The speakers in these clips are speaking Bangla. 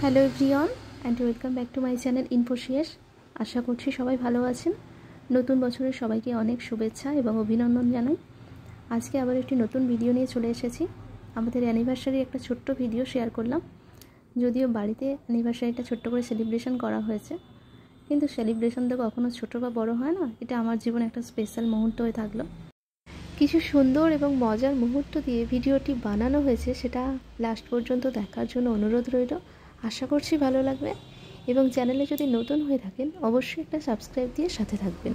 Hello everyone and welcome back to my channel Infocious. আশা করছি সবাই ভালো আছেন। নতুন বছরের সবাইকে অনেক শুভেচ্ছা এবং অভিনন্দন জানাই। আজকে আবার একটি নতুন ভিডিও নিয়ে চলে এসেছি। আমাদের অ্যানিভার্সারি একটা ছোট্ট ভিডিও শেয়ার করলাম। যদিও বাড়িতে অ্যানিভার্সারিটা ছোট্ট করে সেলিব্রেশন করা হয়েছে, কিন্তু সেলিব্রেশন তো কখনো ছোটো বা বড় হয় না। এটা আমার জীবনে একটা স্পেশাল মুহূর্ত হয়ে থাকলো। কিছু সুন্দর এবং মজার মুহূর্ত দিয়ে ভিডিওটি বানানো হয়েছে, সেটা লাস্ট পর্যন্ত দেখার জন্য অনুরোধ রইল। আশা করছি ভালো লাগবে এবং চ্যানেলে যদি নতুন হয়ে থাকেন অবশ্যই একটা সাবস্ক্রাইব দিয়ে সাথে থাকবেন।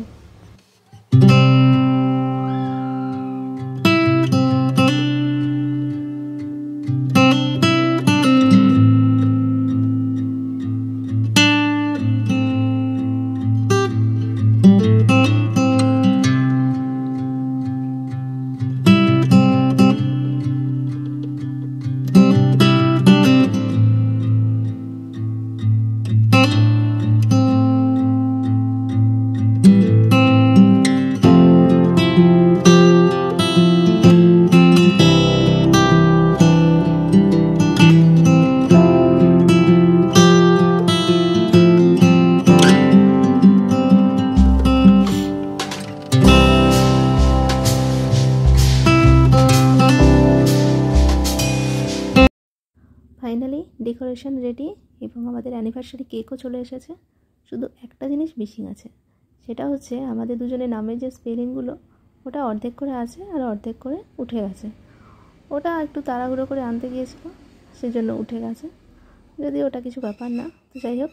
ফাইনালি ডেকোরেশন রেডি এবং আমাদের অ্যানিভার্সারি কেকও চলে এসেছে। শুধু একটা জিনিস মিসিং আছে, সেটা হচ্ছে আমাদের দুজনের নামের যে স্পেলিংগুলো, ওটা অর্ধেক করে আছে আর অর্ধেক করে উঠে গেছে। ওটা একটু তাড়াহুড়ো করে আনতে গিয়েছিল, সেজন্য উঠে গেছে। যদি ওটা কিছু ব্যাপার না, তো যাই হোক।